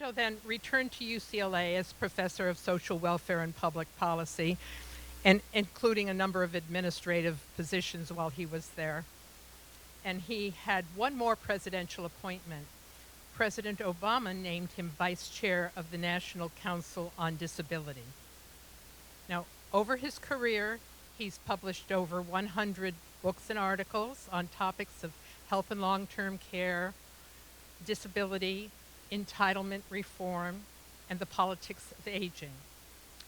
Fernando then returned to UCLA as professor of social welfare and public policy, and including a number of administrative positions while he was there. And he had one more presidential appointment. President Obama named him vice chair of the National Council on Disability. Now, over his career, he's published over 100 books and articles on topics of health and long-term care, disability, entitlement reform, and the politics of aging.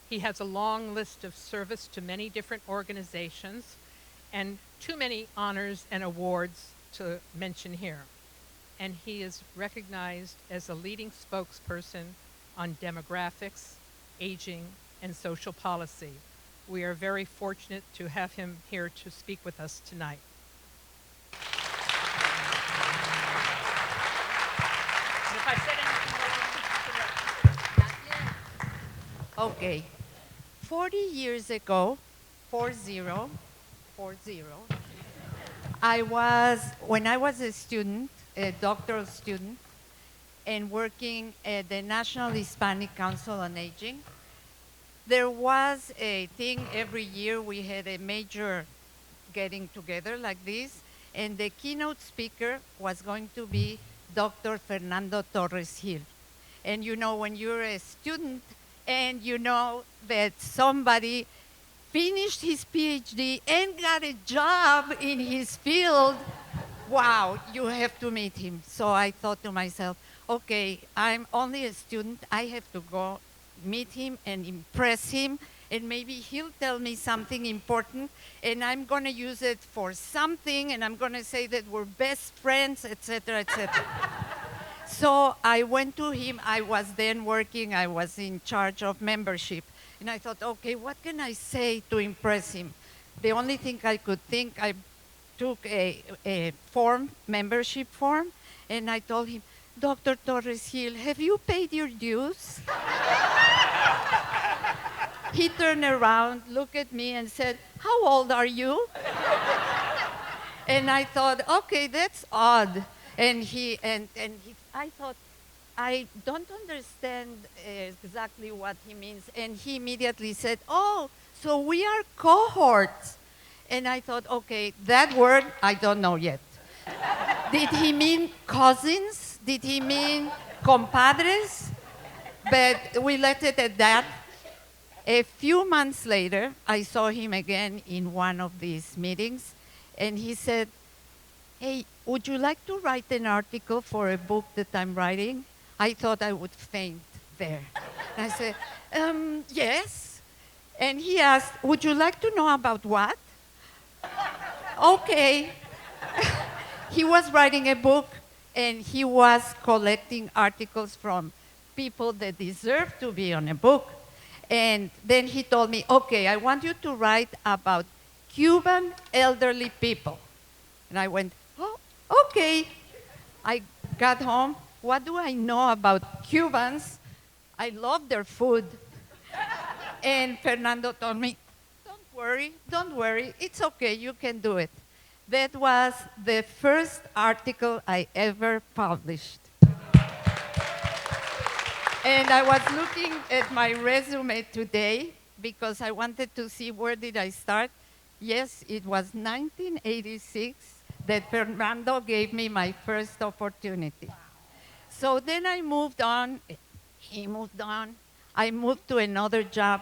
He has a long list of service to many different organizations and too many honors and awards to mention here. And he is recognized as a leading spokesperson on demographics, aging, and social policy. We are very fortunate to have him here to speak with us tonight. If I said anything wrong, Okay. 40 years ago, 40, when I was a student, a doctoral student, and working at the National Hispanic Council on Aging, there was a thing every year. We had a major getting together like this, and the keynote speaker was going to be Dr. Fernando Torres Gil. And you know, when you're a student and you know that somebody finished his PhD and got a job in his field, wow, you have to meet him. So I thought to myself, okay, I'm only a student. I have to go meet him and impress him, and maybe he'll tell me something important, and I'm going to use it for something, and I'm going to say that we're best friends, etc., etc. So I went to him. I was then working. I was in charge of membership. And I thought, okay, what can I say to impress him? The only thing I could think, I took a form, membership form, and I told him, Dr. Torres Gil, have you paid your dues? He turned around, looked at me, and said, how old are you? And I thought, okay, that's odd. And I thought, I don't understand exactly what he means. And he immediately said, oh, so we are cohorts. And I thought, okay, that word, I don't know yet. Did he mean cousins? Did he mean compadres? But we left it at that. A few months later, I saw him again in one of these meetings, and he said, hey, would you like to write an article for a book that I'm writing? I thought I would faint there. I said, yes. And he asked, would you like to know about what? Okay. He was writing a book, and he was collecting articles from people that deserve to be on a book. And then he told me, okay, I want you to write about Cuban elderly people. And I went, oh, okay. I got home. What do I know about Cubans? I love their food. And Fernando told me, don't worry, it's okay, you can do it. That was the first article I ever published. And I was looking at my resume today because I wanted to see where did I start. Yes, it was 1986 that Fernando gave me my first opportunity. So then I moved on, he moved on. I moved to another job,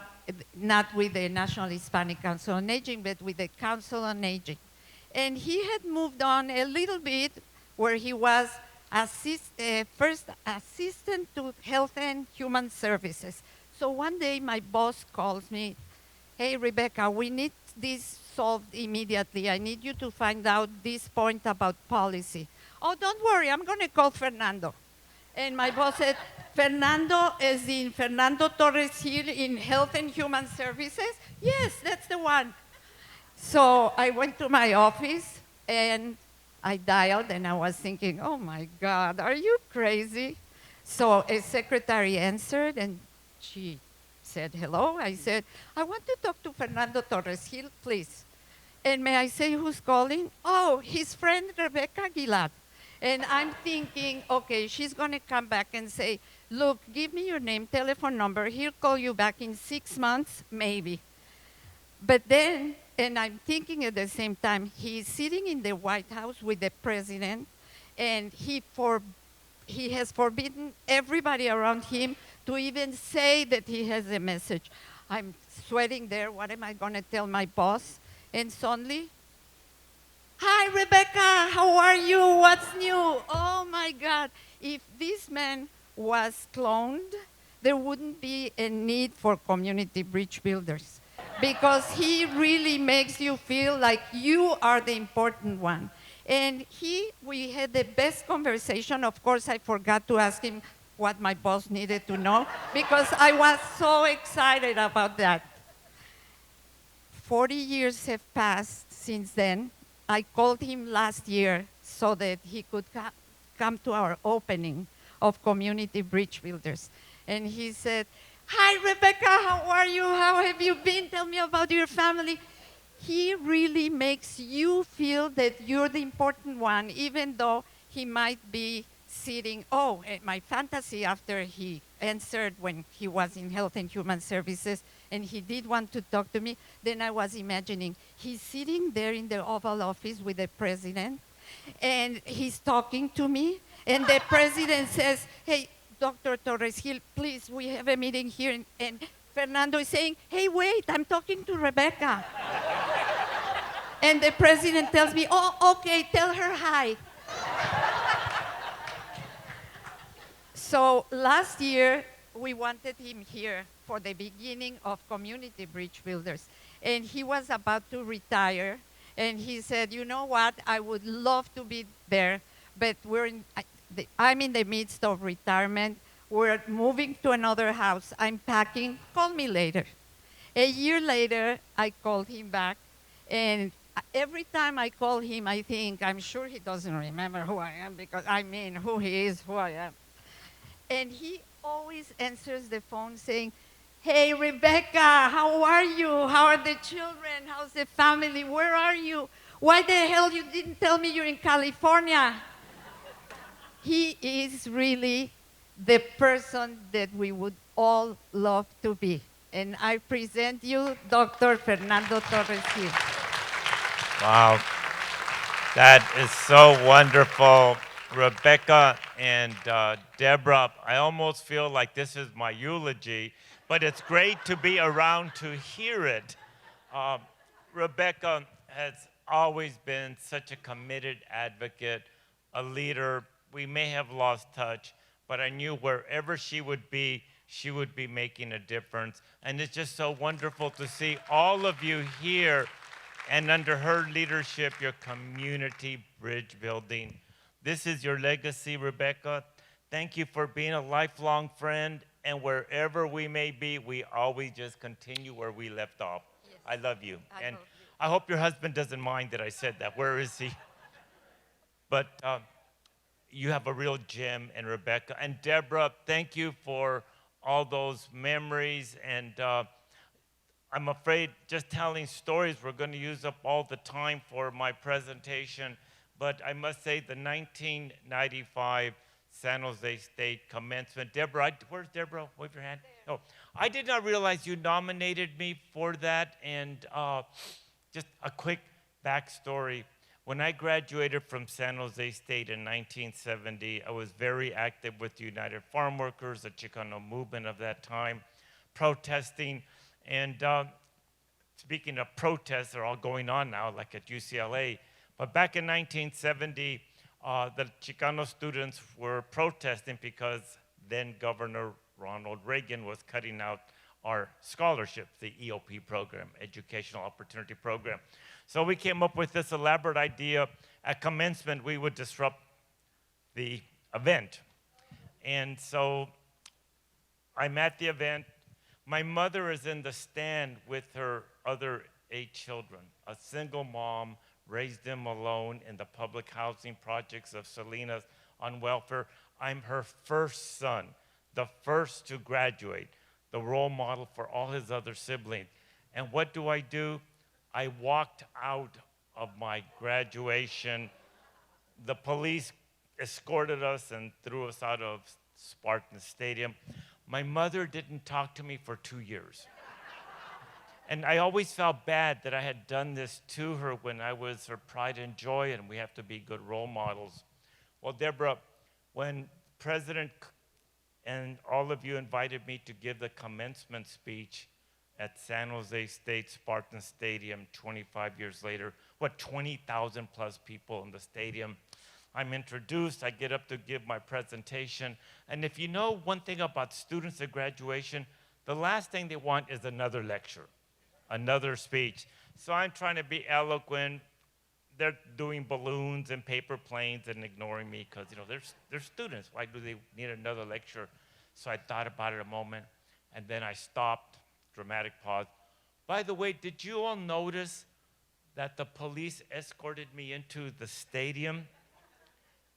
not with the National Hispanic Council on Aging, but with the Council on Aging. And he had moved on a little bit where he was first assistant to Health and Human Services. So one day my boss calls me, hey, Rebecca, we need this solved immediately. I need you to find out this point about policy. Oh, don't worry, I'm going to call Fernando. And my boss said, Fernando is in Fernando Torres Gil in Health and Human Services? Yes, that's the one. So I went to my office and I dialed and I was thinking, oh my God, are you crazy? So a secretary answered and she said, hello. I said, I want to talk to Fernando Torres Gil, please. And may I say who's calling? Oh, his friend Rebecca Aguilar. And I'm thinking, okay, she's going to come back and say, look, give me your name, telephone number. He'll call you back in 6 months, maybe. But then, and I'm thinking at the same time, he's sitting in the White House with the president, and he has forbidden everybody around him to even say that he has a message. I'm sweating there. What am I going to tell my boss? And suddenly, hi, Rebecca, how are you? What's new? Oh my God. If this man was cloned, there wouldn't be a need for community bridge builders because he really makes you feel like you are the important one. And we had the best conversation. Of course, I forgot to ask him what my boss needed to know because I was so excited about that. 40 years have passed since then. I called him last year so that he could come to our opening of Community Bridge Builders. And he said, hi, Rebecca, how are you? How have you been? Tell me about your family. He really makes you feel that you're the important one, even though he might be sitting, my fantasy after he answered when he was in Health and Human Services, and he did want to talk to me, then I was imagining he's sitting there in the Oval Office with the president, and he's talking to me, and the president says, hey, Dr. Torres Gil, please, we have a meeting here, and Fernando is saying, hey, wait, I'm talking to Rebecca. And the president tells me, oh, okay, tell her hi. So last year, we wanted him here for the beginning of Community Bridge Builders. And he was about to retire. And he said, you know what, I would love to be there, but I'm in the midst of retirement. We're moving to another house. I'm packing. Call me later. A year later, I called him back. And every time I call him, I think, I'm sure he doesn't remember who I am because I mean who he is, who I am. And he always answers the phone saying, hey, Rebecca, how are you? How are the children? How's the family? Where are you? Why the hell you didn't tell me you're in California? He is really the person that we would all love to be. And I present you Dr. Fernando Torres Gil. Wow, that is so wonderful. Rebecca and Deborah, I almost feel like this is my eulogy, but it's great to be around to hear it. Rebecca has always been such a committed advocate, a leader. We may have lost touch, but I knew wherever she would be making a difference. And it's just so wonderful to see all of you here and under her leadership, your community bridge building. This is your legacy, Rebecca. Thank you for being a lifelong friend, and wherever we may be, we always just continue where we left off. Yes. I love you. I hope your husband doesn't mind that I said that. Where is he? But you have a real gem in Rebecca. And Deborah, thank you for all those memories. And I'm afraid just telling stories, we're going to use up all the time for my presentation. But I must say the 1995 San Jose State commencement. Deborah, where's Deborah? Wave your hand. Oh, I did not realize you nominated me for that. And just a quick backstory. When I graduated from San Jose State in 1970, I was very active with the United Farm Workers, the Chicano movement of that time, protesting. And speaking of protests, they're all going on now, like at UCLA. But back in 1970, the Chicano students were protesting because then Governor Ronald Reagan was cutting out our scholarships, the EOP program, Educational Opportunity Program. So we came up with this elaborate idea. At commencement, we would disrupt the event. And so I'm at the event. My mother is in the stand with her other 8 children, a single mom, raised them alone in the public housing projects of Salinas on welfare. I'm her first son, the first to graduate, the role model for all his other siblings. And what do? I walked out of my graduation. The police escorted us and threw us out of Spartan Stadium. My mother didn't talk to me for 2 years. And I always felt bad that I had done this to her when I was her pride and joy, and we have to be good role models. Well, Deborah, when and all of you invited me to give the commencement speech at San Jose State Spartan Stadium 25 years later, 20,000 plus people in the stadium. I'm introduced, I get up to give my presentation, and if you know one thing about students at graduation, the last thing they want is another lecture, another speech. So I'm trying to be eloquent. They're doing balloons and paper planes and ignoring me because, they're students. Why do they need another lecture? So I thought about it a moment, and then I stopped, dramatic pause. By the way, did you all notice that the police escorted me into the stadium?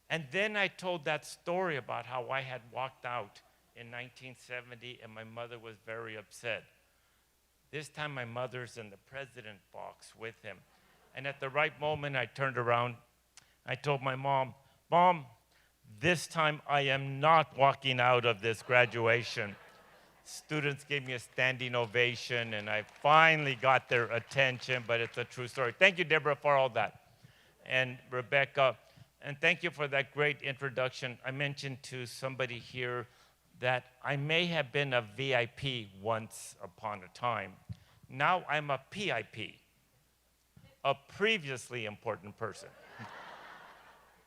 And then I told that story about how I had walked out in 1970 and my mother was very upset. This time my mother's in the president box with him. And at the right moment, I turned around. I told my mom, "Mom, this time I am not walking out of this graduation." Students gave me a standing ovation, and I finally got their attention, but it's a true story. Thank you, Deborah, for all that. And Rebecca, and thank you for that great introduction. I mentioned to somebody here that I may have been a VIP once upon a time. Now I'm a PIP. A previously important person.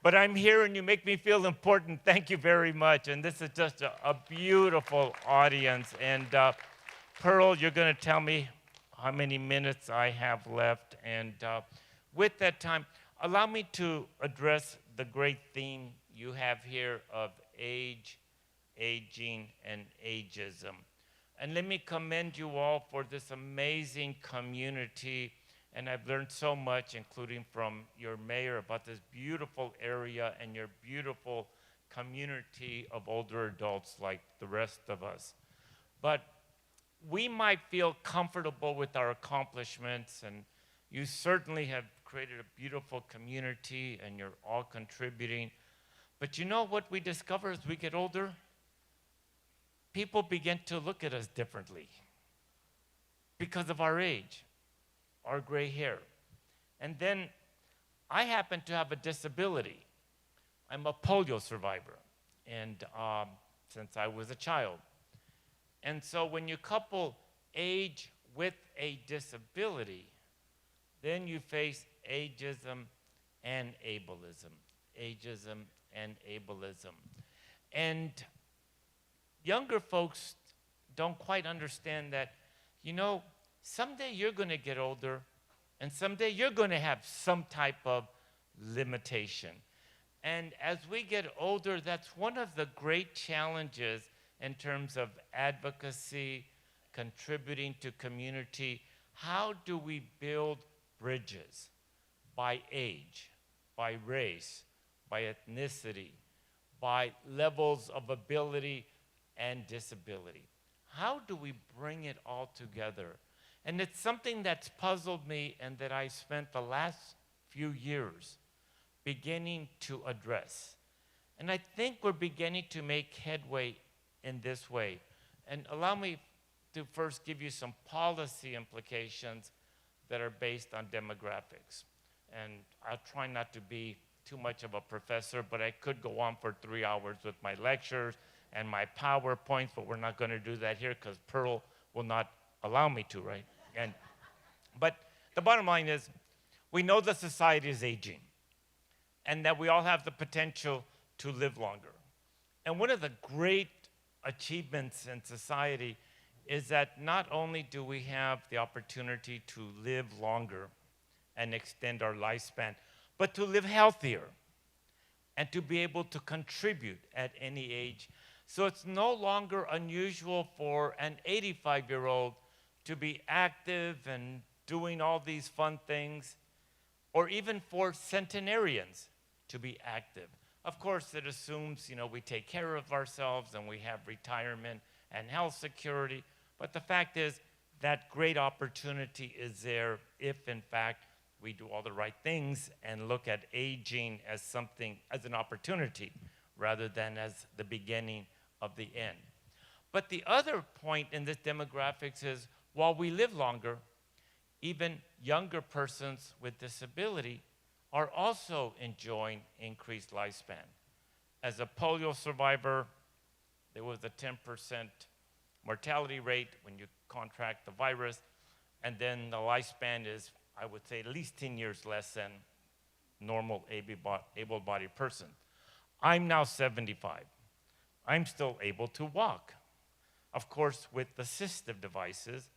But I'm here and you make me feel important. Thank you very much. And this is just a beautiful audience. And Pearl, you're going to tell me how many minutes I have left. And with that time, allow me to address the great theme you have here of age, aging, and ageism. And let me commend you all for this amazing community. And I've learned so much, including from your mayor, about this beautiful area and your beautiful community of older adults like the rest of us. But we might feel comfortable with our accomplishments, and you certainly have created a beautiful community, and you're all contributing. But you know what we discover as we get older? People begin to look at us differently because of our age, our gray hair. And then I happen to have a disability. I'm a polio survivor, and since I was a child. And so when you couple age with a disability, then you face ageism and ableism. Ageism and ableism. And younger folks don't quite understand that, someday you're going to get older, and someday you're going to have some type of limitation. And as we get older, that's one of the great challenges in terms of advocacy, contributing to community. How do we build bridges by age, by race, by ethnicity, by levels of ability and disability? How do we bring it all together? And it's something that's puzzled me and that I spent the last few years beginning to address. And I think we're beginning to make headway in this way. And allow me to first give you some policy implications that are based on demographics. And I'll try not to be too much of a professor, but I could go on for 3 hours with my lectures and my PowerPoints, but we're not going to do that here because Pearl will not allow me to, right? But the bottom line is, we know the society is aging and that we all have the potential to live longer. And one of the great achievements in society is that not only do we have the opportunity to live longer and extend our lifespan, but to live healthier and to be able to contribute at any age. So it's no longer unusual for an 85-year-old to be active and doing all these fun things, or even for centenarians to be active. Of course, it assumes, we take care of ourselves and we have retirement and health security, but the fact is that great opportunity is there if, in fact, we do all the right things and look at aging as something, as an opportunity, rather than as the beginning of the end. But the other point in this demographics is while we live longer, even younger persons with disability are also enjoying increased lifespan. As a polio survivor, there was a 10% mortality rate when you contract the virus, and then the lifespan is, I would say, at least 10 years less than normal able-bodied person. I'm now 75. I'm still able to walk, of course, with assistive devices,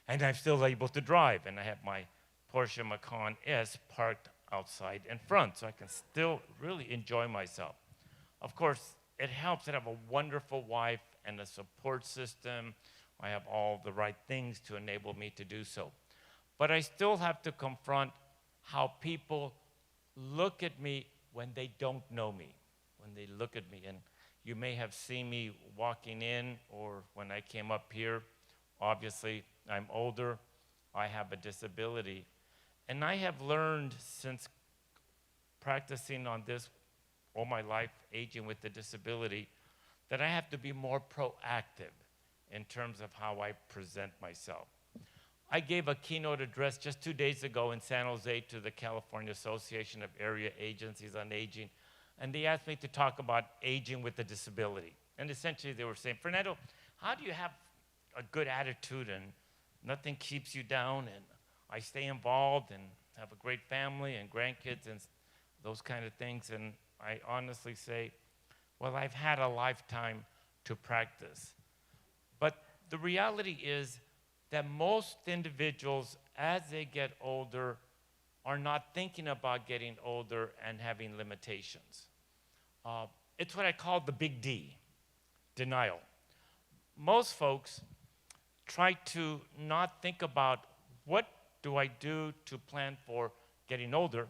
and I'm still able to drive, and I have my Porsche Macan S parked outside in front, so I can still really enjoy myself. Of course, it helps that I have a wonderful wife and a support system. I have all the right things to enable me to do so. But I still have to confront how people look at me when they don't know me, when they look at me. And you may have seen me walking in or when I came up here. Obviously, I'm older. I have a disability. And I have learned since practicing on this all my life, aging with a disability, that I have to be more proactive in terms of how I present myself. I gave a keynote address just 2 days ago in San Jose to the California Association of Area Agencies on Aging, and they asked me to talk about aging with a disability. And essentially they were saying, Fernando, how do you have a good attitude and nothing keeps you down, and I stay involved and have a great family and grandkids and those kind of things? And I honestly say, well, I've had a lifetime to practice. But the reality is that most individuals, as they get older, are not thinking about getting older and having limitations. It's what I call the big D, denial. Most folks try to not think about what do I do to plan for getting older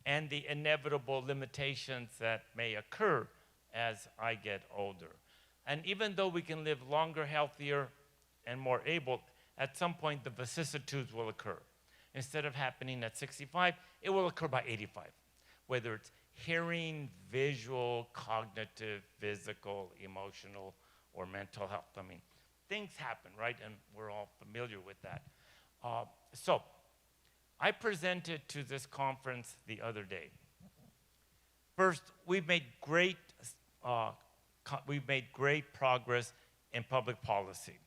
and the inevitable limitations that may occur as I get older. And even though we can live longer, healthier, and more able, at some point the vicissitudes will occur. Instead of happening at 65, it will occur by 85, whether it's hearing, visual, cognitive, physical, emotional, or mental health. I mean, things happen, right? And we're all familiar with that. So I presented to this conference the other day. First, we've made great progress in public policy.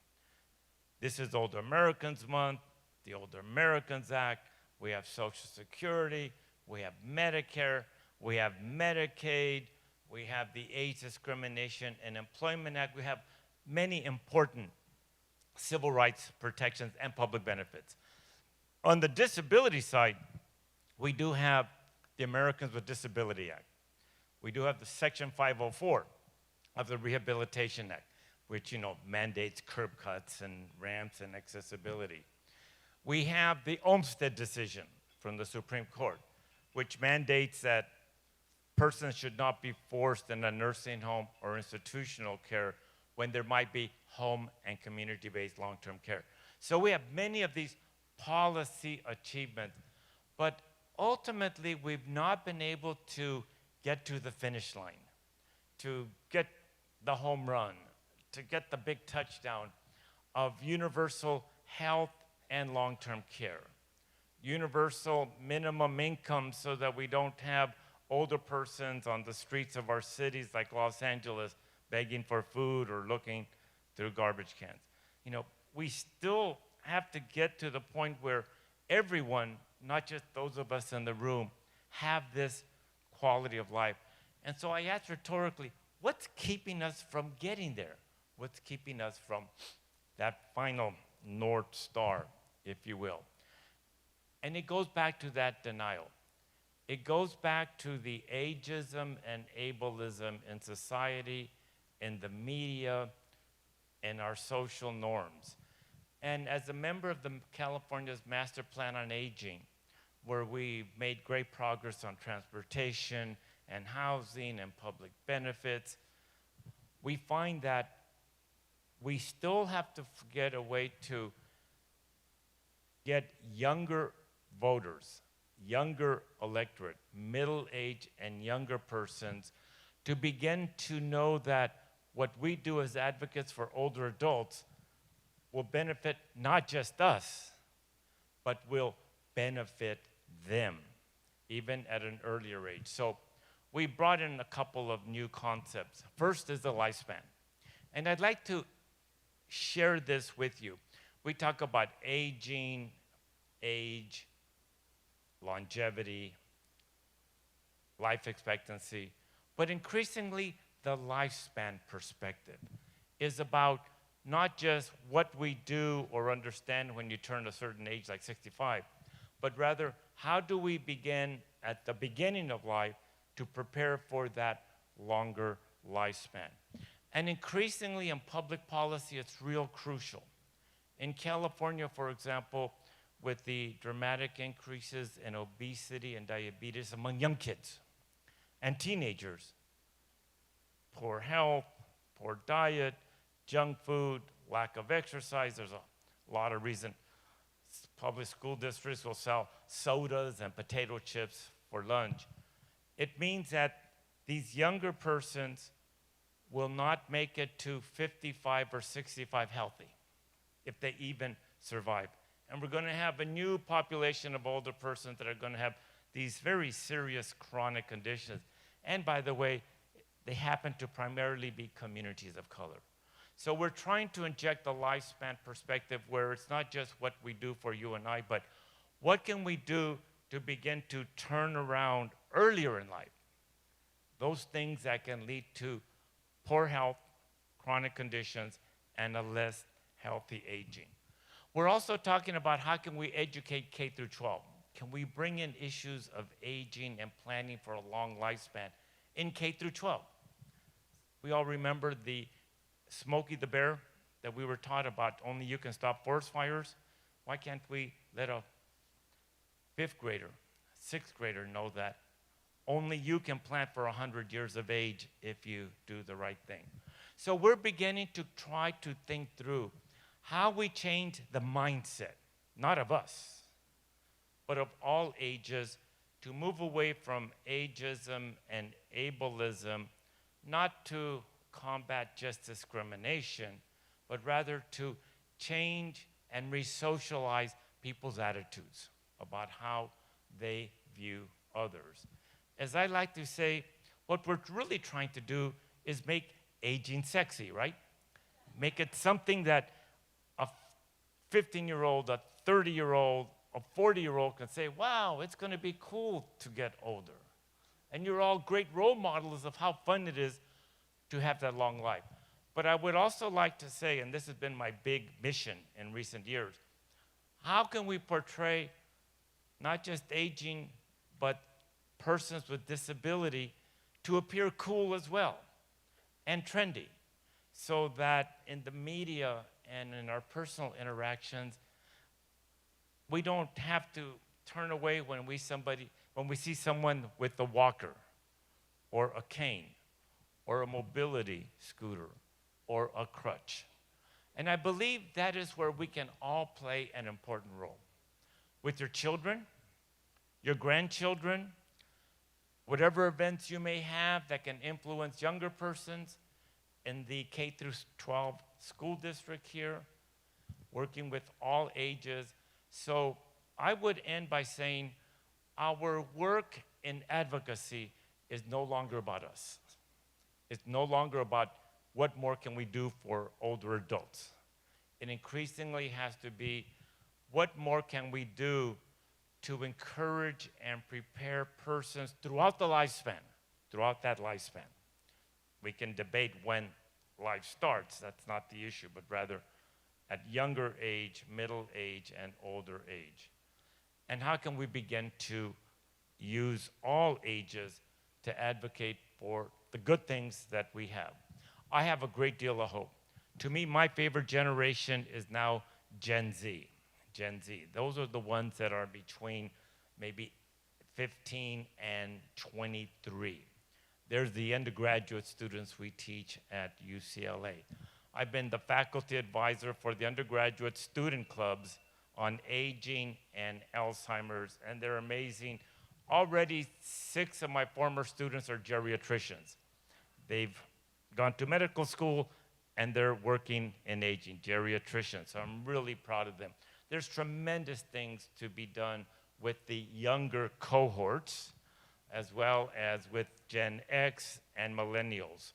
This is Older Americans Month, the Older Americans Act, we have Social Security, we have Medicare, we have Medicaid, we have the Age Discrimination and Employment Act. We have many important civil rights protections and public benefits. On the disability side, we do have the Americans with Disability Act. We do have the Section 504 of the Rehabilitation Act, which, mandates curb cuts and ramps and accessibility. We have the Olmstead decision from the Supreme Court, which mandates that persons should not be forced in a nursing home or institutional care when there might be home and community-based long-term care. So we have many of these policy achievements, but ultimately we've not been able to get to the finish line, to get the home run, to get the big touchdown of universal health and long-term care. Universal minimum income so that we don't have older persons on the streets of our cities like Los Angeles begging for food or looking through garbage cans. We still have to get to the point where everyone, not just those of us in the room, have this quality of life. And so I asked rhetorically, what's keeping us from getting there? What's keeping us from that final North Star, if you will? And it goes back to that denial. It goes back to the ageism and ableism in society, in the media, in our social norms. And as a member of the California's Master Plan on Aging, where we made great progress on transportation and housing and public benefits, we find that we still have to get a way to get younger voters, younger electorate, middle-aged and younger persons to begin to know that what we do as advocates for older adults will benefit not just us, but will benefit them, even at an earlier age. So we brought in a couple of new concepts. First is the lifespan. And I'd like to share this with you. We talk about aging, age, longevity, life expectancy, but increasingly the lifespan perspective is about not just what we do or understand when you turn a certain age like 65, but rather how do we begin at the beginning of life to prepare for that longer lifespan. And increasingly in public policy, it's real crucial. In California, for example, with the dramatic increases in obesity and diabetes among young kids and teenagers, poor health, poor diet, junk food, lack of exercise, there's a lot of reason. Public school districts will sell sodas and potato chips for lunch. It means that these younger persons will not make it to 55 or 65 healthy, if they even survive. And we're going to have a new population of older persons that are going to have these very serious chronic conditions. And by the way, they happen to primarily be communities of color. So we're trying to inject a lifespan perspective where it's not just what we do for you and I, but what can we do to begin to turn around earlier in life those things that can lead to poor health, chronic conditions, and a less healthy aging. We're also talking about how can we educate K through 12. Can we bring in issues of aging and planning for a long lifespan in K through 12? We all remember the Smokey the Bear that we were taught about, only you can stop forest fires. Why can't we let a 5th grader, 6th grader know that only you can plant for 100 years of age if you do the right thing? So we're beginning to try to think through how we change the mindset, not of us, but of all ages, to move away from ageism and ableism, not to combat just discrimination, but rather to change and re-socialize people's attitudes about how they view others. As I like to say, what we're really trying to do is make aging sexy, right? Make it something that a 15-year-old, a 30-year-old, a 40-year-old can say, wow, it's going to be cool to get older. And you're all great role models of how fun it is to have that long life. But I would also like to say, and this has been my big mission in recent years, how can we portray not just aging, but persons with disability to appear cool as well and trendy, so that in the media and in our personal interactions, we don't have to turn away when we see someone with a walker or a cane or a mobility scooter or a crutch. And I believe that is where we can all play an important role. With your children, your grandchildren, whatever events you may have that can influence younger persons in the K through 12 school district here, working with all ages. So I would end by saying our work in advocacy is no longer about us. It's no longer about what more can we do for older adults. It increasingly has to be what more can we do to encourage and prepare persons throughout the lifespan, throughout that lifespan. We can debate when life starts, that's not the issue, but rather at younger age, middle age, and older age. And how can we begin to use all ages to advocate for the good things that we have? I have a great deal of hope. To me, my favorite generation is now Gen Z. Gen Z. Those are the ones that are between maybe 15 and 23. There's the undergraduate students we teach at UCLA. I've been the faculty advisor for the undergraduate student clubs on aging and Alzheimer's, and they're amazing. Already 6 of my former students are geriatricians. They've gone to medical school, and they're working in aging, geriatricians. So I'm really proud of them. There's tremendous things to be done with the younger cohorts, as well as with Gen X and millennials.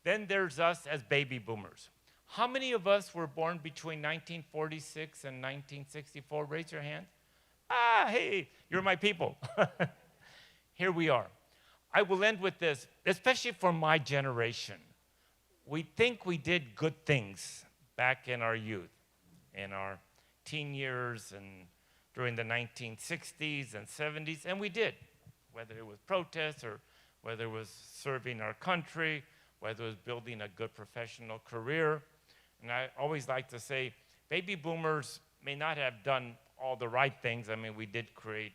Then there's us as baby boomers. How many of us were born between 1946 and 1964? Raise your hand. Ah, hey, you're my people. Here we are. I will end with this, especially for my generation. We think we did good things back in our youth, in our teen years and during the 1960s and 70s, and we did, whether it was protests or whether it was serving our country, whether it was building a good professional career. And I always like to say, baby boomers may not have done all the right things. I mean, we did create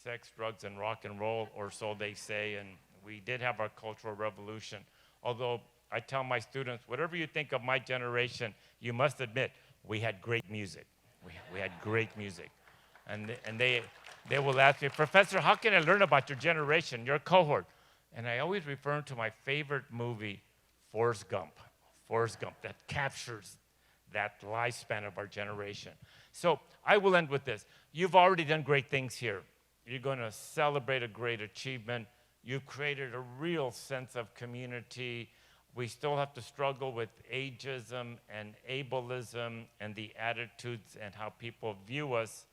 sex, drugs, and rock and roll, or so they say, and we did have our cultural revolution. Although I tell my students, whatever you think of my generation, you must admit, we had great music. We had great music. And they will ask me, Professor, how can I learn about your generation, your cohort? And I always refer to my favorite movie, Forrest Gump. Forrest Gump, that captures that lifespan of our generation. So I will end with this. You've already done great things here. You're going to celebrate a great achievement. You've created a real sense of community. We still have to struggle with ageism and ableism and the attitudes and how people view us.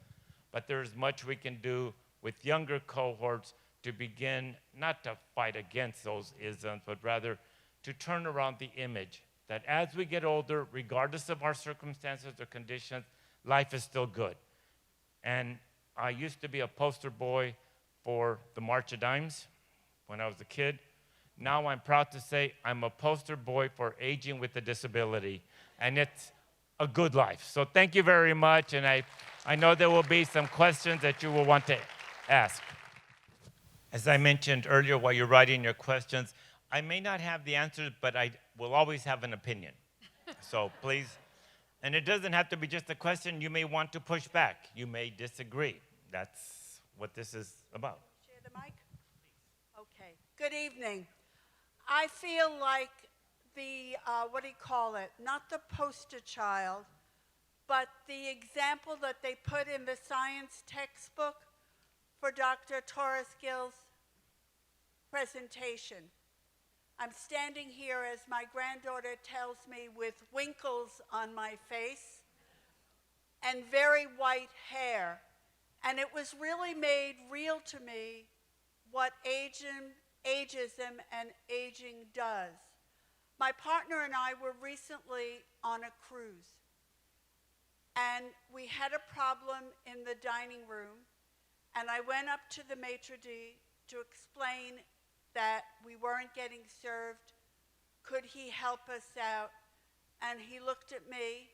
But there's much we can do with younger cohorts to begin not to fight against those isms, but rather to turn around the image that as we get older, regardless of our circumstances or conditions, life is still good. And I used to be a poster boy for the March of Dimes when I was a kid. Now I'm proud to say I'm a poster boy for aging with a disability, and it's a good life. So thank you very much, and I know there will be some questions that you will want to ask. As I mentioned earlier while you're writing your questions, I may not have the answers, but I will always have an opinion. So please, and it doesn't have to be just a question. You may want to push back. You may disagree. That's what this is about. Share the mic? Okay. Good evening. I feel like the, not the poster child, but the example that they put in the science textbook for Dr. Torres Gill's presentation. I'm standing here, as my granddaughter tells me, with winkles on my face and very white hair. And it was really made real to me what ageism and aging does. My partner and I were recently on a cruise, and we had a problem in the dining room, and I went up to the maitre d' to explain that we weren't getting served. Could he help us out? And he looked at me,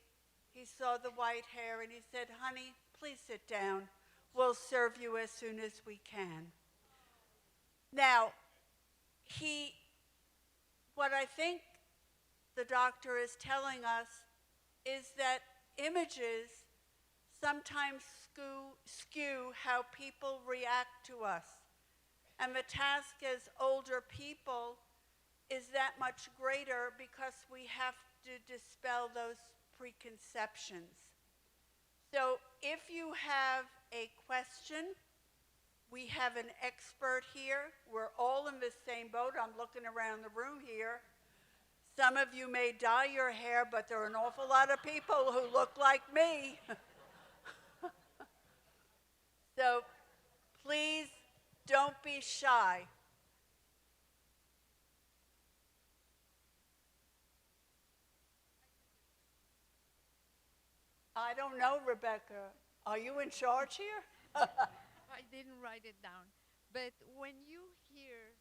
he saw the white hair, and he said, "Honey, please sit down. We'll serve you as soon as we can." Now, what I think the doctor is telling us is that images sometimes skew how people react to us. And the task as older people is that much greater because we have to dispel those preconceptions. So if you have a question, we have an expert here. We're all in the same boat. I'm looking around the room here. Some of you may dye your hair, but there are an awful lot of people who look like me. So please don't be shy. I don't know, Rebecca. Are you in charge here? I didn't write it down. But when you hear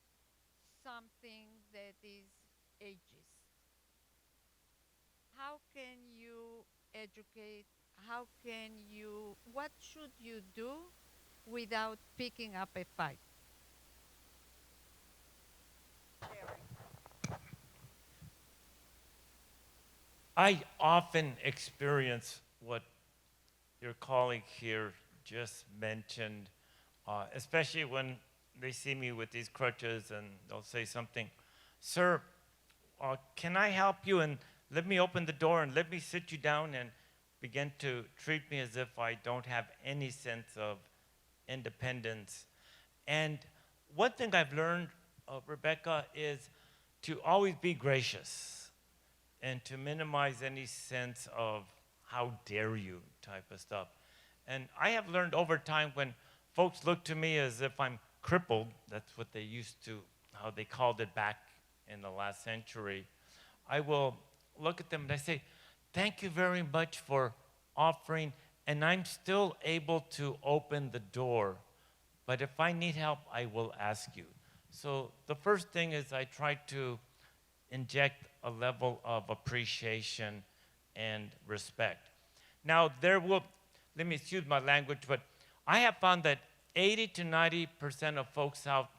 something that is ageist, how can you educate? What should you do without picking up a fight? I often experience what your colleague here just mentioned, especially when they see me with these crutches and they'll say something, "Sir, can I help you? And let me open the door and let me sit you down and begin to treat me as if I don't have any sense of independence. And one thing I've learned, Rebecca, is to always be gracious and to minimize any sense of how dare you type of stuff. And I have learned over time when folks look to me as if I'm crippled, that's what they used to, how they called it back in the last century, I will look at them and I say, thank you very much for offering, and I'm still able to open the door, but if I need help, I will ask you. So the first thing is I try to inject a level of appreciation and respect. Now, let me excuse my language, but I have found that 80 to 90% of folks out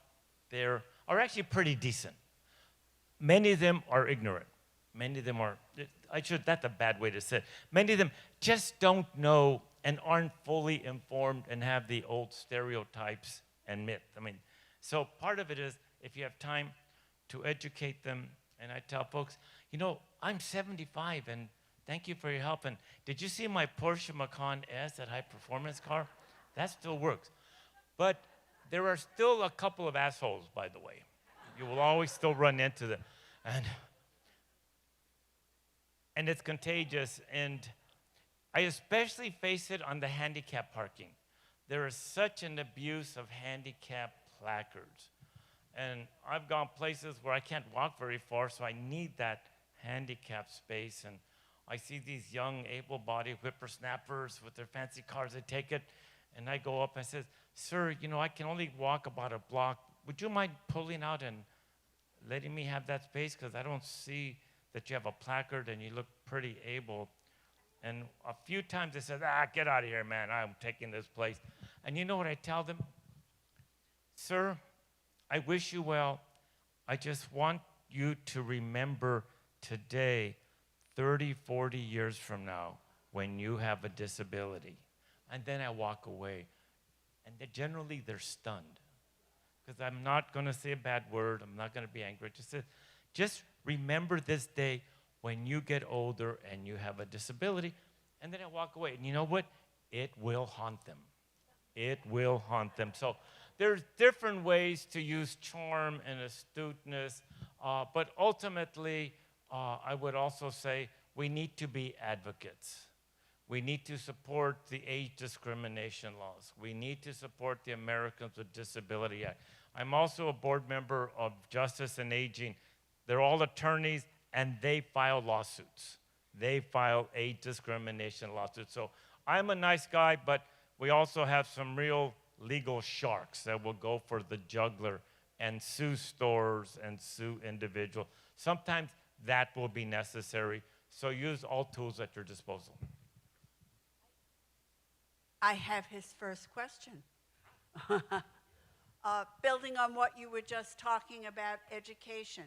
there are actually pretty decent. Many of them are ignorant. Many of them are, that's a bad way to say it. Many of them just don't know and aren't fully informed and have the old stereotypes and myths. I mean, so part of it is if you have time to educate them, and I tell folks, you know, I'm 75 and thank you for your help. And did you see my Porsche Macan S, that high performance car? That still works. But there are still a couple of assholes, by the way. You will always still run into them. And it's contagious. And I especially face it on the handicap parking. There is such an abuse of handicap placards. And I've gone places where I can't walk very far, so I need that handicap space. And I see these young, able-bodied whippersnappers with their fancy cars. They take it, and I go up and I say, sir, you know, I can only walk about a block. Would you mind pulling out and letting me have that space? Because I don't see that you have a placard and you look pretty able. And a few times they said, get out of here, man. I'm taking this place. And you know what I tell them? Sir, I wish you well. I just want you to remember today, 30, 40 years from now, when you have a disability. And then I walk away. And generally, they're stunned. Because I'm not going to say a bad word. I'm not going to be angry. Just remember this day when you get older and you have a disability. And then I walk away. And you know what? It will haunt them. It will haunt them. So there's different ways to use charm and astuteness. But ultimately, I would also say we need to be advocates. We need to support the age discrimination laws. We need to support the Americans with Disability Act. I'm also a board member of Justice and Aging. They're all attorneys, and they file lawsuits. They file age discrimination lawsuits. So I'm a nice guy, but we also have some real legal sharks that will go for the jugular and sue stores and sue individuals. Sometimes that will be necessary. So use all tools at your disposal. I have his first question. Building on what you were just talking about, education,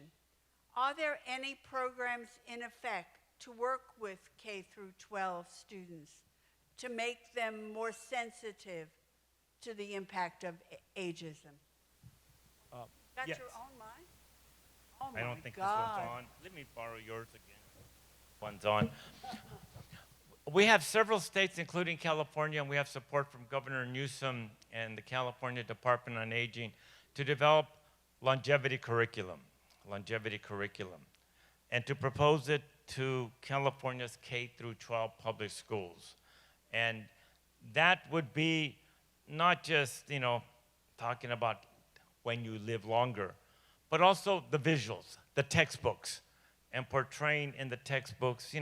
are there any programs in effect to work with K through 12 students to make them more sensitive to the impact of ageism? Got yes. your own mic? Oh I don't my think God. this one's on. Let me borrow yours again. One's on. We have several states, including California, and we have support from Governor Newsom and the California Department on Aging to develop longevity curriculum, and to propose it to California's K through 12 public schools. And that would be not just, talking about when you live longer, but also the visuals, the textbooks, and portraying in the textbooks,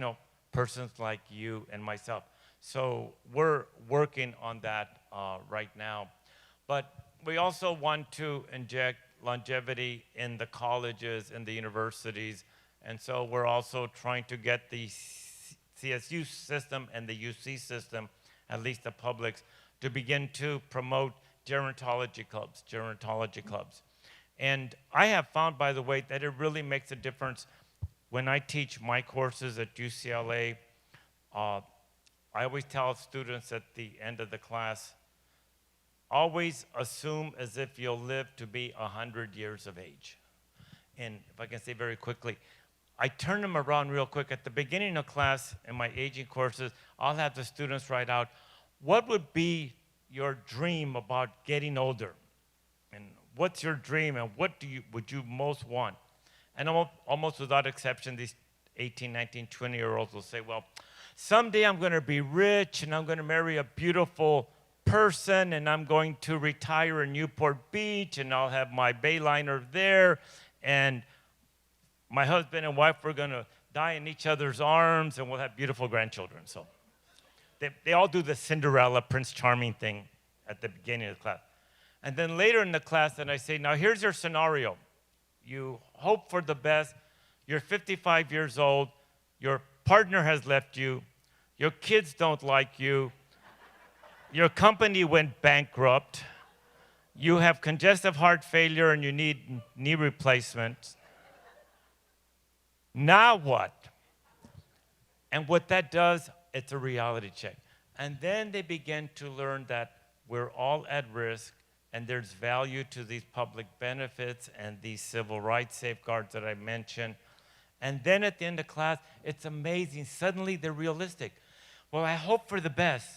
persons like you and myself. So we're working on that right now. But we also want to inject longevity in the colleges and the universities. And so we're also trying to get the CSU system and the UC system, at least the publics, to begin to promote gerontology clubs. And I have found, by the way, that it really makes a difference. When I teach my courses at UCLA, I always tell students at the end of the class, always assume as if you'll live to be 100 years of age. And if I can say very quickly, I turn them around real quick. At the beginning of class in my aging courses, I'll have the students write out, what would be your dream about getting older? And what's your dream and what would you most want? And almost without exception, these 18, 19, 20-year-olds will say, well, someday I'm going to be rich and I'm going to marry a beautiful person and I'm going to retire in Newport Beach and I'll have my Bayliner there and my husband and wife are going to die in each other's arms and we'll have beautiful grandchildren. So they all do the Cinderella, Prince Charming thing at the beginning of the class. And then later in the class, then I say, now here's your scenario. You hope for the best. You're 55 years old. Your partner has left you. Your kids don't like you. Your company went bankrupt. You have congestive heart failure and you need knee replacement. Now what? And what that does, it's a reality check. And then they begin to learn that we're all at risk and there's value to these public benefits and these civil rights safeguards that I mentioned. And then at the end of class, it's amazing. Suddenly they're realistic. Well, I hope for the best,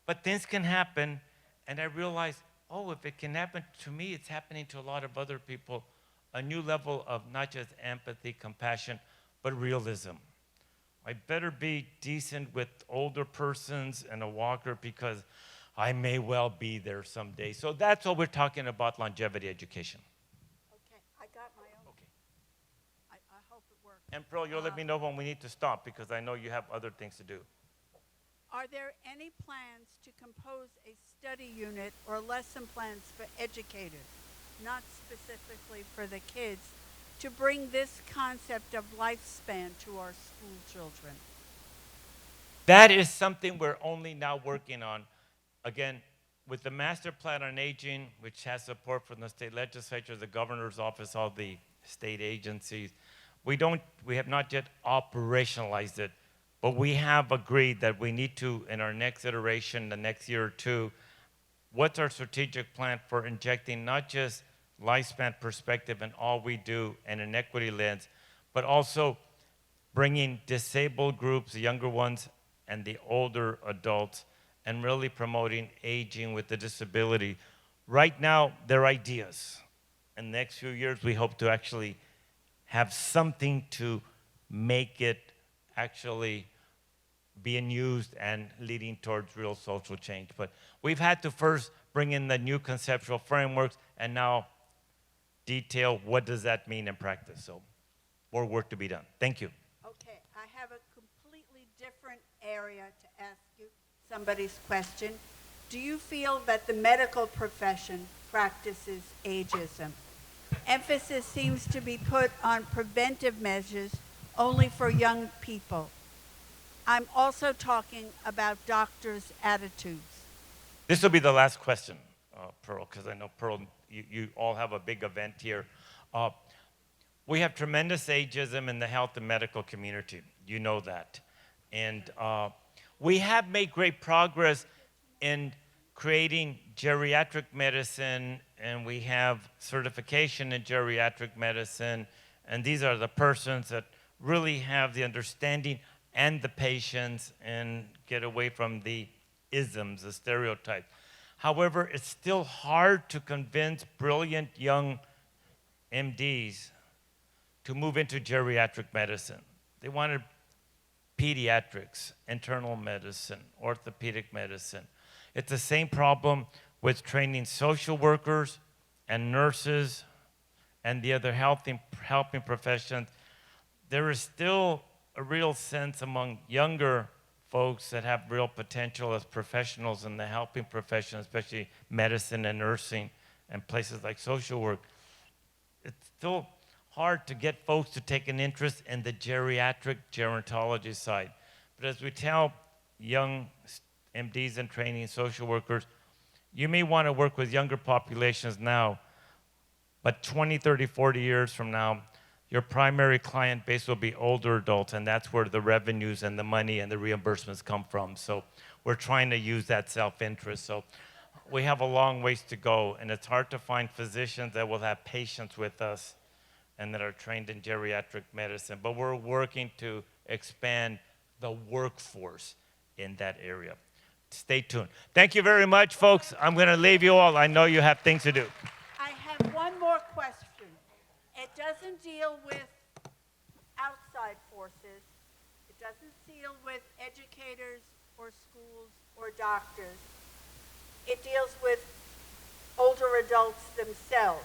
but things can happen. And I realize, oh, if it can happen to me, it's happening to a lot of other people. A new level of not just empathy, compassion, but realism. I better be decent with older persons and a walker because I may well be there someday. So that's what we're talking about, longevity education. Okay, I got my own. Okay. I hope it works. And Pearl, you'll let me know when we need to stop because I know you have other things to do. Are there any plans to compose a study unit or lesson plans for educators, not specifically for the kids, to bring this concept of lifespan to our school children? That is something we're only now working on. Again, with the Master Plan on Aging, which has support from the state legislature, the governor's office, all the state agencies, we have not yet operationalized it, but we have agreed that we need to, in our next iteration, the next year or two, what's our strategic plan for injecting not just lifespan perspective in all we do and an equity lens, but also bringing disabled groups, the younger ones and the older adults, and really promoting aging with a disability. Right now, they're ideas. In the next few years, we hope to actually have something to make it actually being used and leading towards real social change. But we've had to first bring in the new conceptual frameworks and now detail what does that mean in practice. So more work to be done. Thank you. Okay, I have a completely different area to ask you somebody's question. Do you feel that the medical profession practices ageism? Emphasis seems to be put on preventive measures only for young people. I'm also talking about doctors' attitudes. This will be the last question, Pearl, because I know, Pearl, you all have a big event here. We have tremendous ageism in the health and medical community. You know that. And we have made great progress in creating geriatric medicine, and we have certification in geriatric medicine. And these are the persons that really have the understanding and the patience and get away from the isms, the stereotypes. However, it's still hard to convince brilliant young MDs to move into geriatric medicine. They wanted pediatrics, internal medicine, orthopedic medicine. It's the same problem with training social workers and nurses and the other helping professions. There is still a real sense among younger folks that have real potential as professionals in the helping profession, especially medicine and nursing and places like social work. It's still hard to get folks to take an interest in the geriatric gerontology side. But as we tell young MDs and training social workers, you may want to work with younger populations now, but 20, 30, 40 years from now, your primary client base will be older adults, and that's where the revenues and the money and the reimbursements come from. So we're trying to use that self-interest. So we have a long ways to go, and it's hard to find physicians that will have patience with us and that are trained in geriatric medicine, but we're working to expand the workforce in that area. Stay tuned. Thank you very much, folks. I'm going to leave you all. I know you have things to do. I have one more question. It doesn't deal with outside forces. It doesn't deal with educators or schools or doctors. It deals with older adults themselves.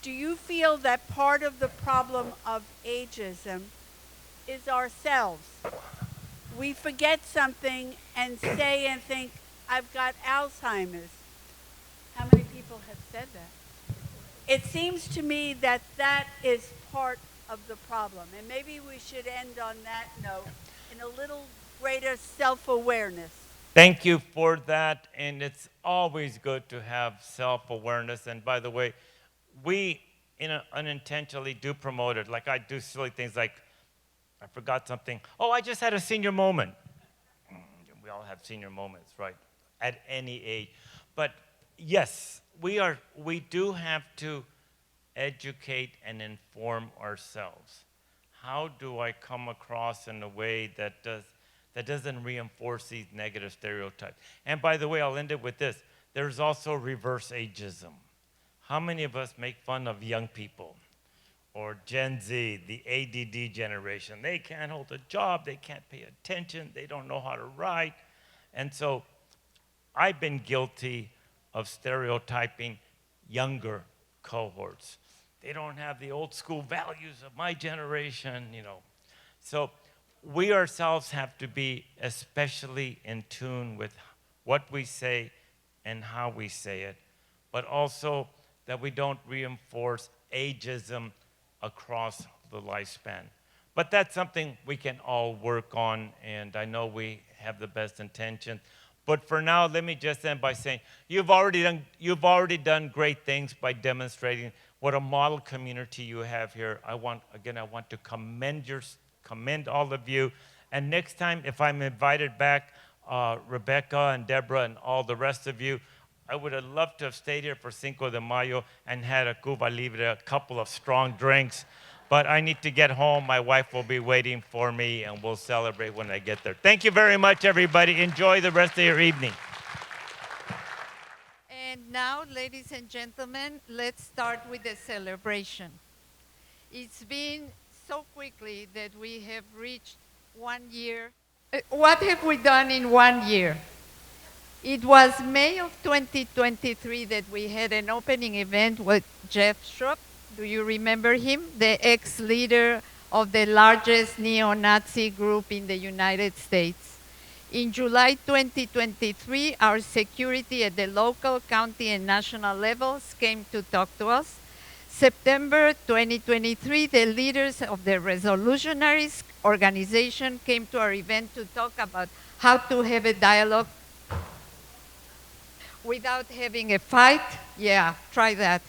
Do you feel that part of the problem of ageism is ourselves? We forget something and say and think, I've got Alzheimer's. How many people have said that? It seems to me that that is part of the problem. And maybe we should end on that note in a little greater self-awareness. Thank you for that, and it's always good to have self-awareness. And by the way, we unintentionally do promote it. Like I do silly things like, I forgot something. Oh, I just had a senior moment. We all have senior moments, right? At any age. But yes, we do have to educate and inform ourselves. How do I come across in a way that doesn't reinforce these negative stereotypes? And by the way, I'll end it with this. There's also reverse ageism. How many of us make fun of young people? Or Gen Z, the ADD generation. They can't hold a job, they can't pay attention, they don't know how to write. And so I've been guilty of stereotyping younger cohorts. They don't have the old school values of my generation, you know. So we ourselves have to be especially in tune with what we say and how we say it, but also that we don't reinforce ageism across the lifespan. But that's something we can all work on, and I know we have the best intention. But for now, let me just end by saying, you've already done great things by demonstrating what a model community you have here. I want to commend all of you. And next time, if I'm invited back, Rebecca and Deborah and all the rest of you, I would have loved to have stayed here for Cinco de Mayo and had a Cuba Libre, a couple of strong drinks. But I need to get home. My wife will be waiting for me, and we'll celebrate when I get there. Thank you very much, everybody. Enjoy the rest of your evening. And now, ladies and gentlemen, let's start with the celebration. It's been so quickly that we have reached 1 year. What have we done in 1 year? It was May of 2023 that we had an opening event with Jeff Schrupp. Do you remember him? The ex-leader of the largest neo-Nazi group in the United States. In July 2023, our security at the local, county, and national levels came to talk to us. September 2023, the leaders of the Resolutionaries organization came to our event to talk about how to have a dialogue without having a fight. Yeah, try that.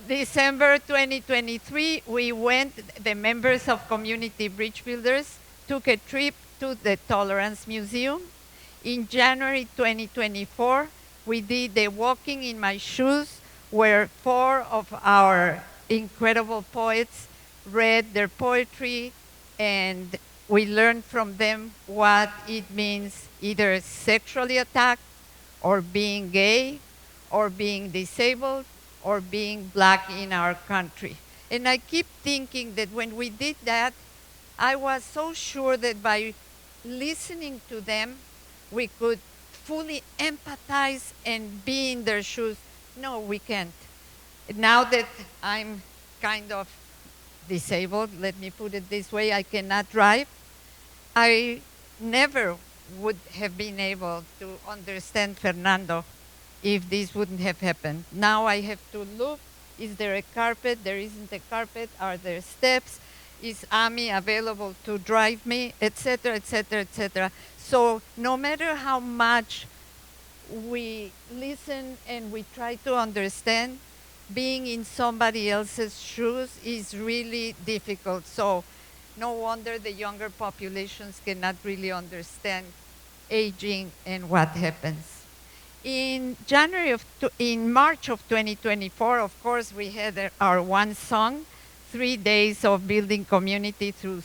December 2023, we went, the members of Community Bridge Builders took a trip to the Tolerance Museum. In January 2024, we did the Walking in My Shoes, where 4 of our incredible poets read their poetry, and we learned from them what it means either sexually attacked, or being gay, or being disabled, or being black in our country. And I keep thinking that when we did that, I was so sure that by listening to them, we could fully empathize and be in their shoes. No, we can't. Now that I'm kind of disabled, let me put it this way, I cannot drive, I never would have been able to understand Fernando if this wouldn't have happened. Now I have to look, is there a carpet? There isn't a carpet. Are there steps? Is Ami available to drive me? Etc., etc., etc. So no matter how much we listen and we try to understand, being in somebody else's shoes is really difficult. So no wonder the younger populations cannot really understand aging and what happens. In March of 2024, of course, we had our one song, 3 days of building community through a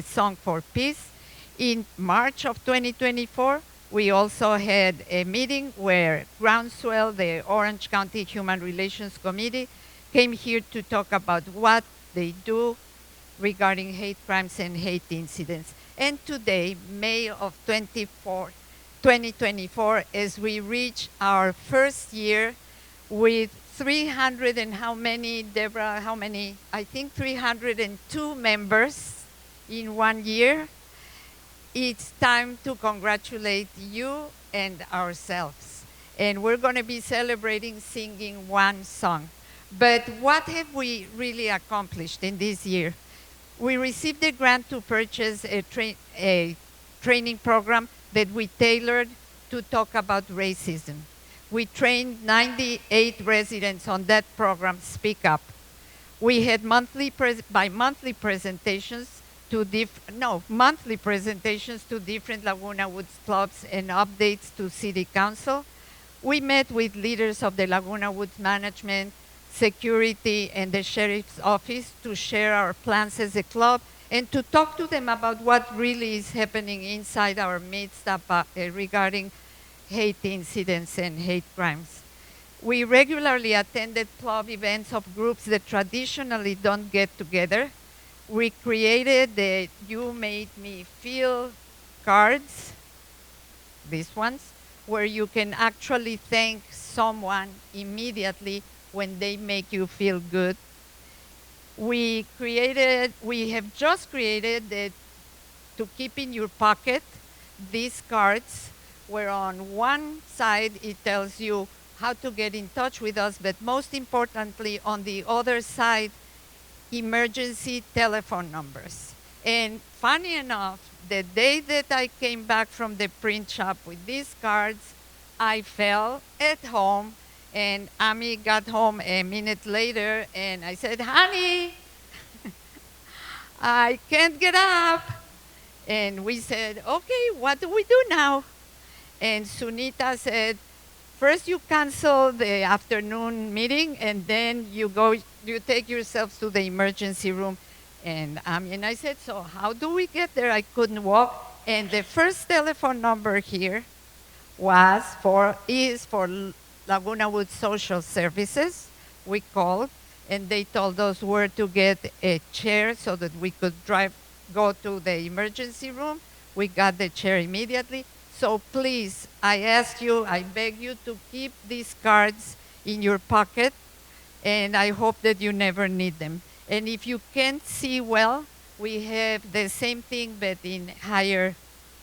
song for peace. In March of 2024, we also had a meeting where Groundswell, the Orange County Human Relations Committee, came here to talk about what they do regarding hate crimes and hate incidents. And today, May of 2024, as we reach our first year with 300 and how many, Deborah, how many? I think 302 members in 1 year. It's time to congratulate you and ourselves. And we're going to be celebrating singing one song. But what have we really accomplished in this year? We received a grant to purchase a training program that we tailored to talk about racism. We trained 98 residents on that program, Speak Up. We had monthly presentations to different Laguna Woods clubs and updates to City Council. We met with leaders of the Laguna Woods management, security, and the sheriff's office to share our plans as a club and to talk to them about what really is happening inside our midst regarding hate incidents and hate crimes. We regularly attended club events of groups that traditionally don't get together. We created the You Made Me Feel cards, these ones, where you can actually thank someone immediately when they make you feel good. We have just created to keep in your pocket these cards, where on one side it tells you how to get in touch with us, but most importantly, on the other side, emergency telephone numbers. And funny enough, the day that I came back from the print shop with these cards, I fell at home, and Amy got home a minute later, and I said, honey, I can't get up. And we said, okay, what do we do now? And Sunita said, first you cancel the afternoon meeting, and then you take yourselves to the emergency room. And I said, so how do we get there? I couldn't walk. And the first telephone number here is for Laguna Woods Social Services. We called, and they told us where to get a chair so that we could go to the emergency room. We got the chair immediately. So please, I beg you to keep these cards in your pocket, and I hope that you never need them. And if you can't see well, we have the same thing, but in higher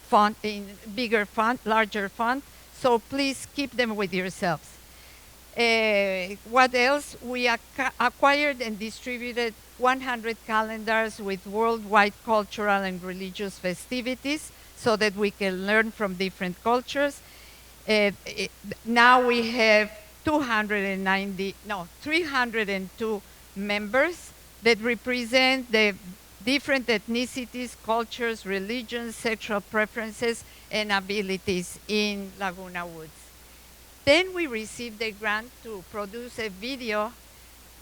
font, in bigger font, larger font. So please keep them with yourselves. What else? We acquired and distributed 100 calendars with worldwide cultural and religious festivities so that we can learn from different cultures. Now we have 302 members that represent the different ethnicities, cultures, religions, sexual preferences, and abilities in Laguna Woods. Then we received a grant to produce a video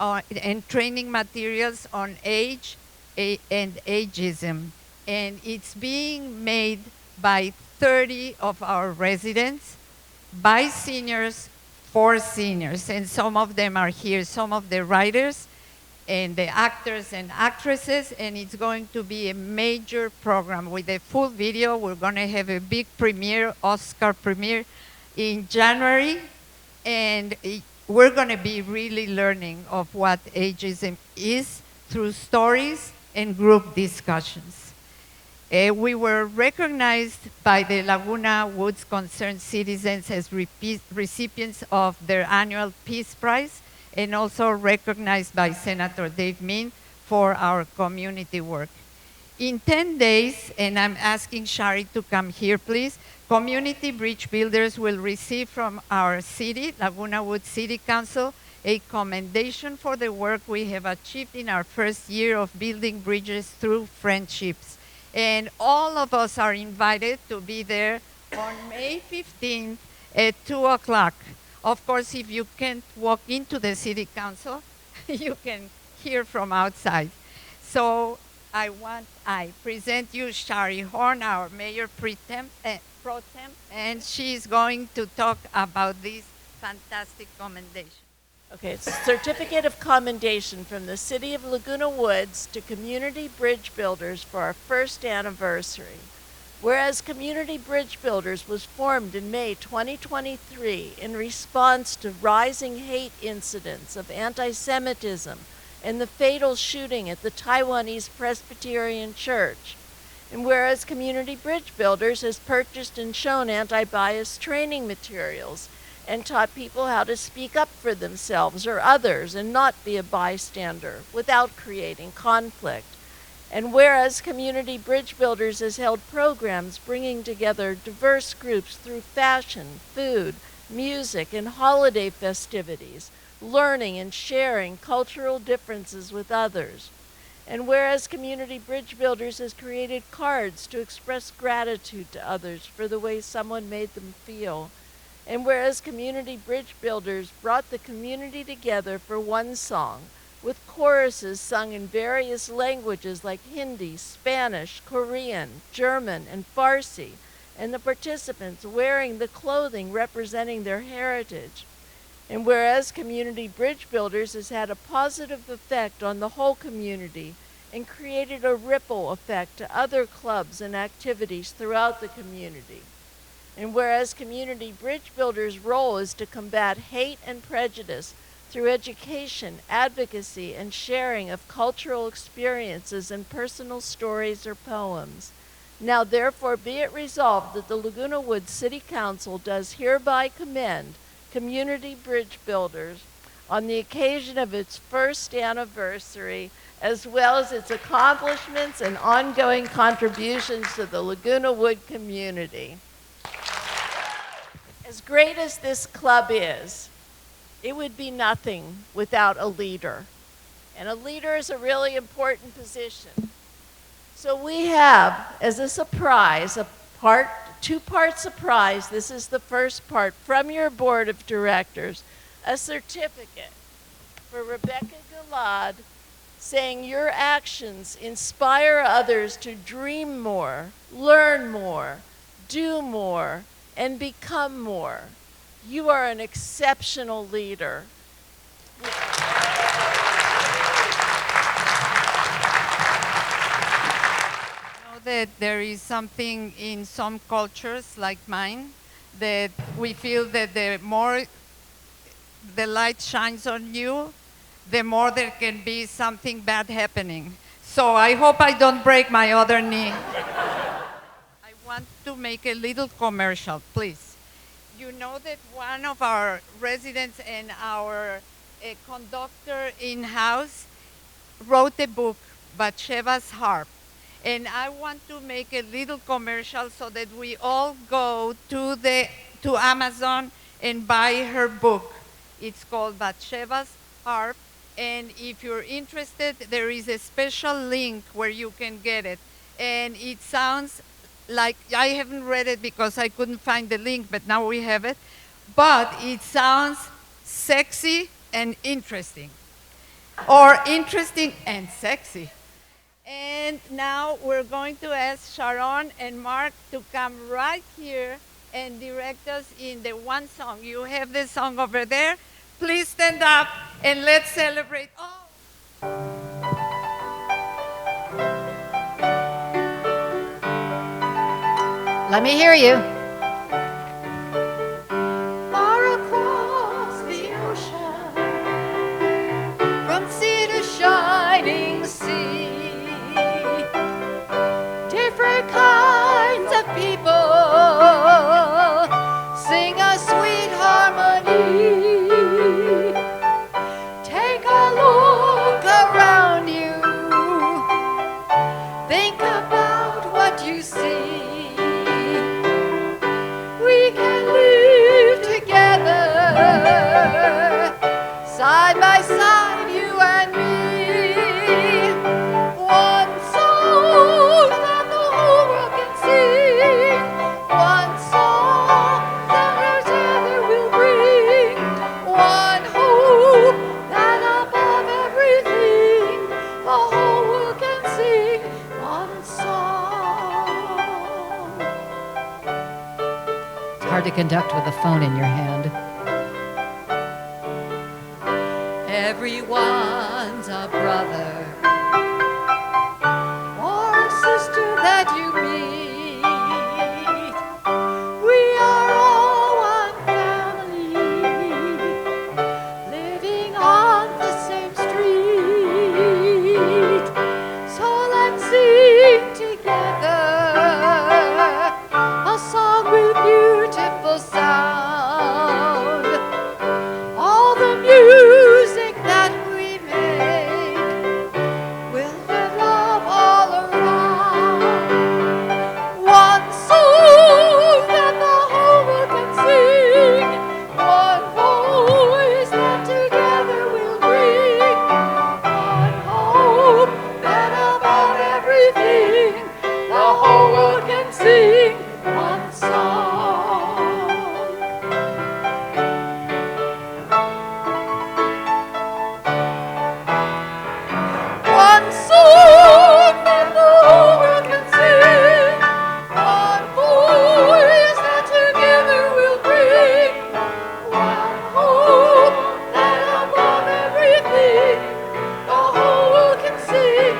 and training materials on age and ageism. And it's being made by 30 of our residents, by seniors, for seniors. And some of them are here, some of the writers and the actors and actresses, and it's going to be a major program with a full video. We're going to have a big premiere, Oscar premiere, in January, and we're going to be really learning of what ageism is through stories and group discussions. We were recognized by the Laguna Woods Concerned Citizens as recipients of their annual Peace Prize, and also recognized by Senator Dave Min for our community work. In 10 days, and I'm asking Shari to come here, please, community bridge builders will receive from our city, Laguna Woods City Council, a commendation for the work we have achieved in our first year of building bridges through friendships. And all of us are invited to be there on May 15th at 2 o'clock. Of course, if you can't walk into the city council, you can hear from outside. So I present you Shari Horn, our mayor pro tem, and she's going to talk about this fantastic commendation. Okay, it's a certificate of commendation from the City of Laguna Woods to Community Bridge Builders for our first anniversary. Whereas Community Bridge Builders was formed in May 2023 in response to rising hate incidents of anti-Semitism and the fatal shooting at the Taiwanese Presbyterian Church. And whereas Community Bridge Builders has purchased and shown anti-bias training materials and taught people how to speak up for themselves or others and not be a bystander without creating conflict. And whereas Community Bridge Builders has held programs bringing together diverse groups through fashion, food, music, and holiday festivities, learning and sharing cultural differences with others. And whereas Community Bridge Builders has created cards to express gratitude to others for the way someone made them feel. And whereas Community Bridge Builders brought the community together for one song, with choruses sung in various languages like Hindi, Spanish, Korean, German, and Farsi, and the participants wearing the clothing representing their heritage. And whereas Community Bridge Builders has had a positive effect on the whole community and created a ripple effect to other clubs and activities throughout the community. And whereas Community Bridge Builders' role is to combat hate and prejudice through education, advocacy, and sharing of cultural experiences and personal stories or poems. Now therefore be it resolved that the Laguna Woods City Council does hereby commend Community Bridge Builders on the occasion of its first anniversary, as well as its accomplishments and ongoing contributions to the Laguna Wood community. As great as this club is, it would be nothing without a leader. And a leader is a really important position. So we have, as a surprise, two-part surprise. This is the first part from your board of directors, a certificate for Rebecca Gilad saying your actions inspire others to dream more, learn more, do more, and become more. You are an exceptional leader. That there is something in some cultures like mine that we feel that the more the light shines on you, the more there can be something bad happening. So I hope I don't break my other knee. I want to make a little commercial, please. You know that one of our residents and our conductor in-house wrote a book, Bathsheba's Harp. And I want to make a little commercial so that we all go to Amazon and buy her book. It's called Bathsheba's Harp. And if you're interested, there is a special link where you can get it. And it sounds like, I haven't read it because I couldn't find the link, but now we have it. But it sounds sexy and interesting. Or interesting and sexy. And now we're going to ask Sharon and Mark to come right here and direct us in the one song. You have the song over there. Please stand up and let's celebrate. Oh. Let me hear you. Far across the ocean, From sea to shining sea, different kinds of people sing a sweet harmony. Take a look around you, think about what you see. hard to conduct with a phone in your hand. Everyone's a brother or a sister that you meet. We are all one family, living on the same street. So let's sing together a song with beautiful sound. All the music that we make will spread love all around. One song that the whole world can sing, one voice that together we'll bring, one hope that above everything the whole world can sing one song. One song that the whole world can sing, one voice that together we'll bring, one hope that above everything the whole world can sing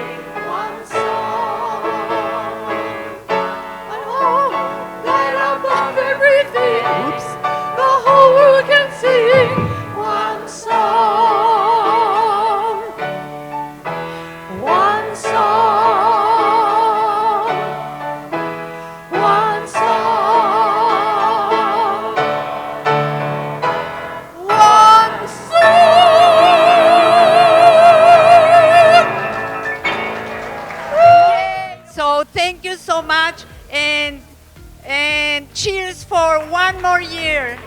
one song. One hope that above everything, the whole world can sing one song. One song, one song, one song. So thank you so much, and cheers for one more year.